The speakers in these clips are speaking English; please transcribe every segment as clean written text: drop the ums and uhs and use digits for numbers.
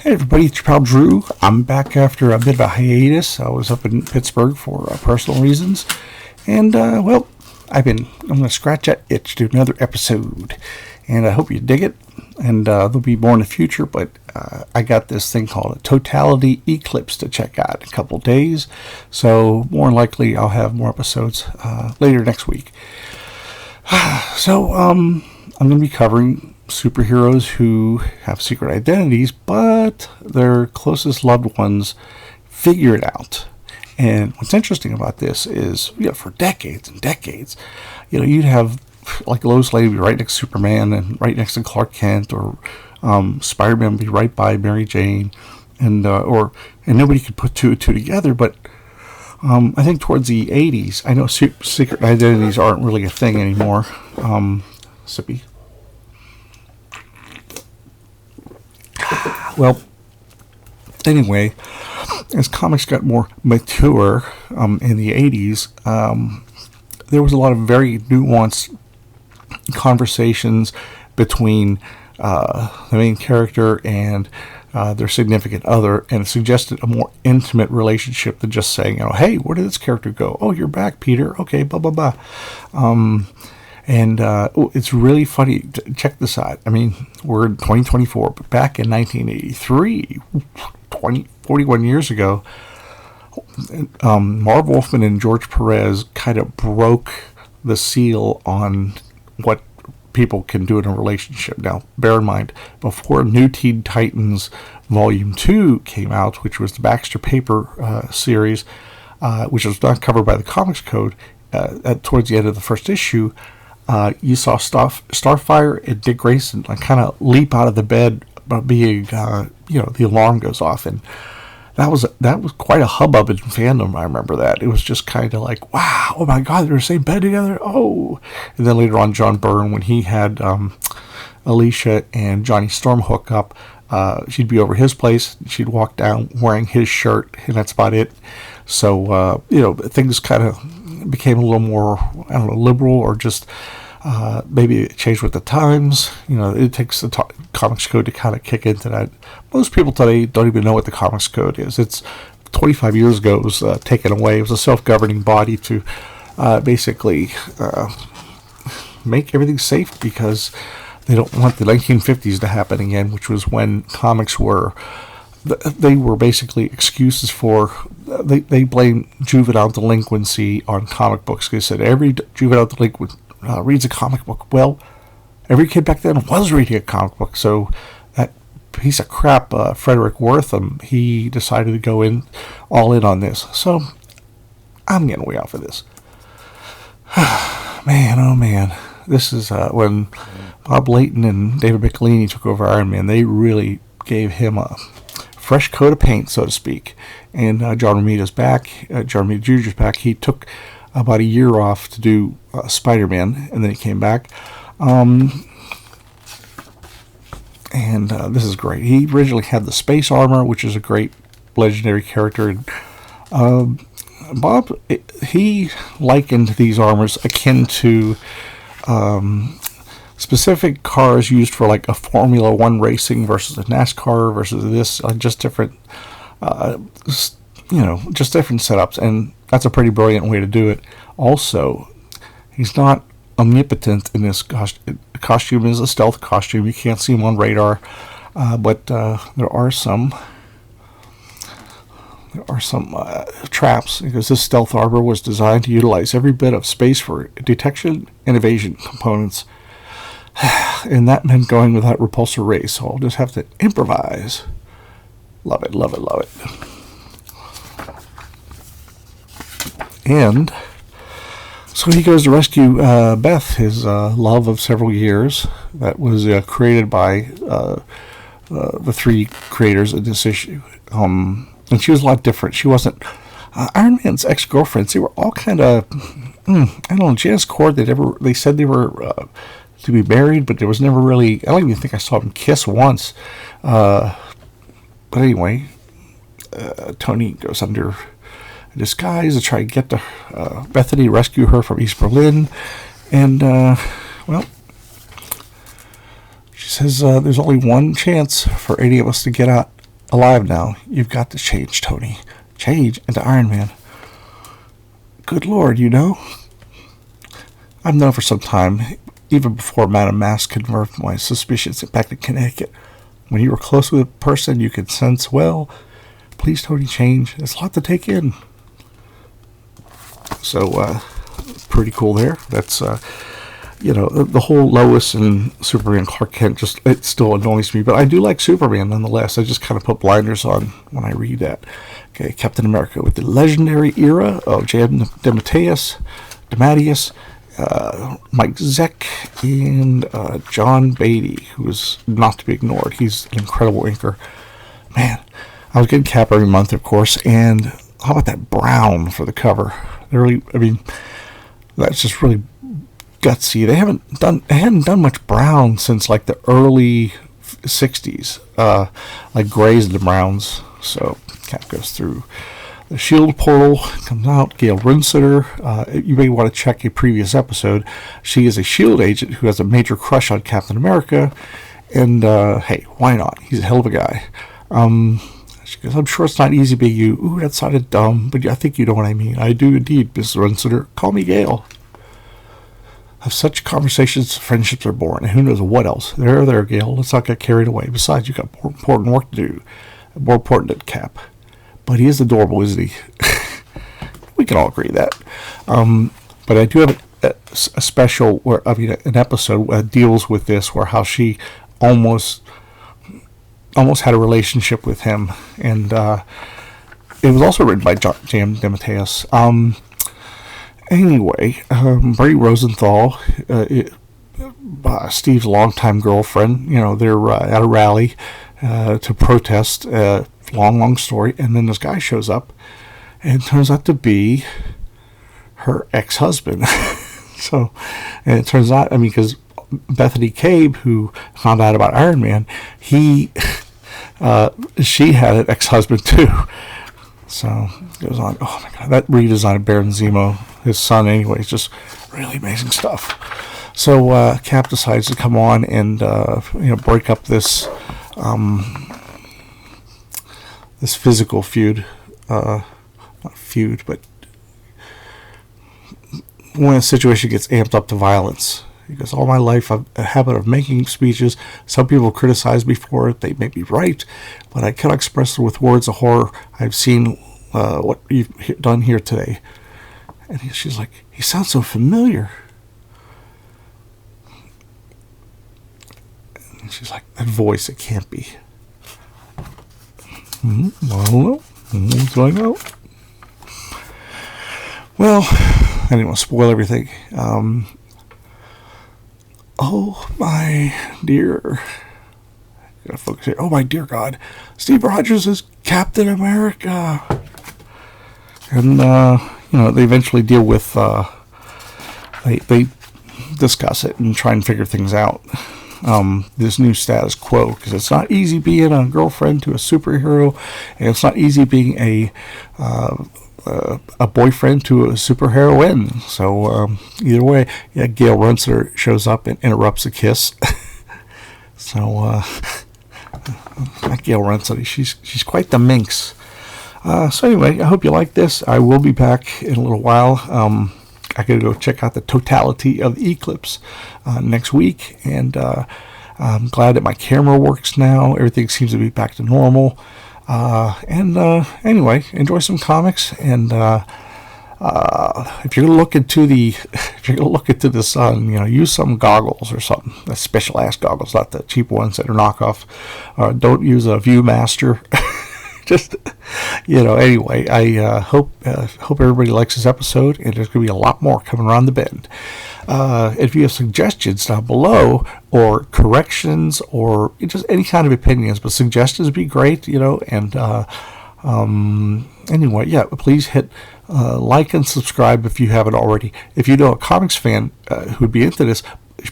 Hey everybody, it's your pal Drew. I'm back after a bit of a hiatus. I was up in Pittsburgh for personal reasons. And, I'm going to scratch that itch to do another episode. And I hope you dig it. And there'll be more in the future, but I got this thing called a totality eclipse to check out in a couple of days. So more than likely I'll have more episodes later next week. I'm going to be covering superheroes who have secret identities, but their closest loved ones figure it out. And what's interesting about this is, for decades and decades, you'd have like Lois Lane be right next to Superman and right next to Clark Kent, or Spider-Man be right by Mary Jane, and nobody could put two and two together. But I think towards the 80s, I know secret identities aren't really a thing anymore. Sippy. Well, anyway, as comics got more mature in the 80s, there was a lot of very nuanced conversations between the main character and their significant other, and it suggested a more intimate relationship than just saying, hey, where did this character go? Oh, you're back, Peter. Okay, blah, blah, blah. It's really funny. Check this out. I mean, we're in 2024, but back in 1983, 41 years ago, Marv Wolfman and George Perez kind of broke the seal on what people can do in a relationship. Now, bear in mind, before New Teen Titans Volume 2 came out, which was the Baxter Paper series, which was not covered by the Comics Code, towards the end of the first issue, you saw Starfire and Dick Grayson kind of leap out of the bed, being, the alarm goes off, and that was quite a hubbub in fandom. I remember that. It was just kind of like, wow, oh my God, they're in the same bed together. Oh, and then later on, John Byrne, when he had Alicia and Johnny Storm hook up, she'd be over his place. She'd walk down wearing his shirt, and that's about it. So things kind of became a little more, liberal, or just maybe it changed with the times. It takes the Comics Code to kind of kick into that. Most people today don't even know what the Comics Code is. It's 25 years ago. It was taken away. It was a self-governing body to basically make everything safe, because they don't want the 1950s to happen again, which was when comics were. They were basically excuses for. They blame juvenile delinquency on comic books. They said every juvenile delinquent reads a comic book. Well, every kid back then was reading a comic book. So that piece of crap, Frederick Wortham, he decided to go all in on this. So I'm getting way off of this. Man, oh man. This is when Bob Layton and David McLeany took over Iron Man. They really gave him a fresh coat of paint, so to speak. And John Romita's back. John Romita Jr.'s back. He took about a year off to do Spider-Man, and then he came back. This is great. He originally had the space armor, which is a great legendary character. And Bob, he likened these armors akin to specific cars used for like a Formula One racing versus a NASCAR versus this, just different, just different setups, and that's a pretty brilliant way to do it. Also, he's not omnipotent in this costume. The costume is a stealth costume. You can't see him on radar, but there are some traps, because this stealth armor was designed to utilize every bit of space for detection and evasion components. And that meant going without repulsor rays, so I'll just have to improvise. Love it, love it, love it. And so he goes to rescue Beth, his love of several years, that was created by the three creators in this issue. And she was a lot different. She wasn't Iron Man's ex-girlfriends. They were all kind of, I don't know, Janice Cord, they said they were to be married, but there was never really, I don't even think I saw them kiss once. But anyway, Tony goes under a disguise to try and get to Bethany, rescue her from East Berlin. And, she says there's only one chance for any of us to get out alive now. You've got to change, Tony. Change into Iron Man. Good Lord, you know? I've known for some time, even before Madame Mask confirmed my suspicions back in Connecticut. When you were close with a person, you could sense, well, please, Tony, change. It's a lot to take in. So, pretty cool there. That's, the whole Lois and Superman Clark Kent, it still annoys me. But I do like Superman nonetheless. I just kind of put blinders on when I read that. Okay, Captain America with the legendary era of Jan DeMatteis, Mike Zeck, and John Beatty, who is not to be ignored. He's an incredible inker. Man, I was getting Cap every month, of course, and how about that brown for the cover? That's just really gutsy. They hadn't done much brown since like the early 60s, like grays and the browns. So Cap goes through the shield portal, comes out. Gail Runsitter, you may want to check a previous episode. She is a shield agent who has a major crush on Captain America, and hey, why not? He's a hell of a guy. She goes, I'm sure it's not easy being you. Ooh, that sounded dumb, but I think you know what I mean. I do indeed, Miss Runsitter. Call me Gail. Of such conversations, friendships are born, and who knows what else. There, Gail. Let's not get carried away. Besides, you got more important work to do. More important than Cap. But he is adorable, isn't he? We can all agree that. But I do have a special, an episode that deals with this, where how she almost had a relationship with him, and it was also written by Jan DeMatteis. Anyway, Brady Rosenthal, Steve's longtime girlfriend, they're at a rally to protest. Long story, and then this guy shows up, and it turns out to be her ex-husband. And it turns out, because Bethany Cabe, who found out about Iron Man, she had an ex-husband too. So it goes on. Oh my God, that redesign of Baron Zemo, his son, anyway, is just really amazing stuff. So Cap decides to come on and break up this this physical feud, not feud, but when a situation gets amped up to violence. He goes, all my life I've a habit of making speeches. Some people criticize me for it. They may be right, but I cannot express with words the horror I've seen what you've done here today. And she's like, he sounds so familiar. And she's like, that voice, it can't be. I don't know. What's going on? Well, I didn't want to spoil everything. Oh, my dear. Gotta focus here. Oh, my dear God. Steve Rogers is Captain America. And, they eventually deal with, they discuss it and try and figure things out. This new status quo, because it's not easy being a girlfriend to a superhero, and it's not easy being a boyfriend to a superheroine. So either way, Gail Runsitter shows up and interrupts a kiss. So not Gail Runsitter, she's quite the minx. So anyway, I hope you like this. I will be back in a little while. I gotta go check out the totality of the Eclipse next week, and I'm glad that my camera works now. Everything seems to be back to normal. Anyway, enjoy some comics, and if you're gonna look into the sun, use some goggles or something. Special ass goggles, not the cheap ones that are knockoff. Don't use a ViewMaster. Just, anyway, I hope everybody likes this episode, and there's going to be a lot more coming around the bend. If you have suggestions down below, or corrections, or just any kind of opinions, but suggestions would be great, and anyway, please hit like and subscribe if you haven't already. If you know a comics fan who would be into this,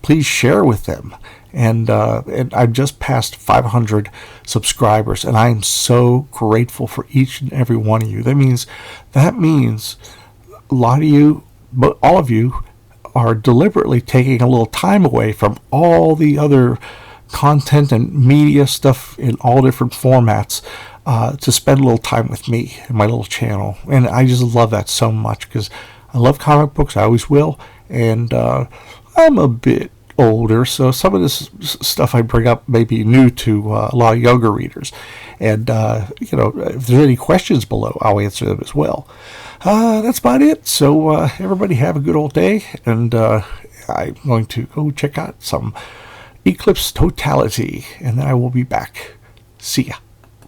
please share with them. And I've just passed 500 subscribers, and I am so grateful for each and every one of you. That means a lot of you, but all of you, are deliberately taking a little time away from all the other content and media stuff in all different formats, to spend a little time with me and my little channel. And I just love that so much because I love comic books. I always will. And I'm a bit older, so some of this stuff I bring up may be new to a lot of younger readers. And, if there's any questions below, I'll answer them as well. That's about it. So everybody have a good old day. And I'm going to go check out some Eclipse Totality. And then I will be back. See ya.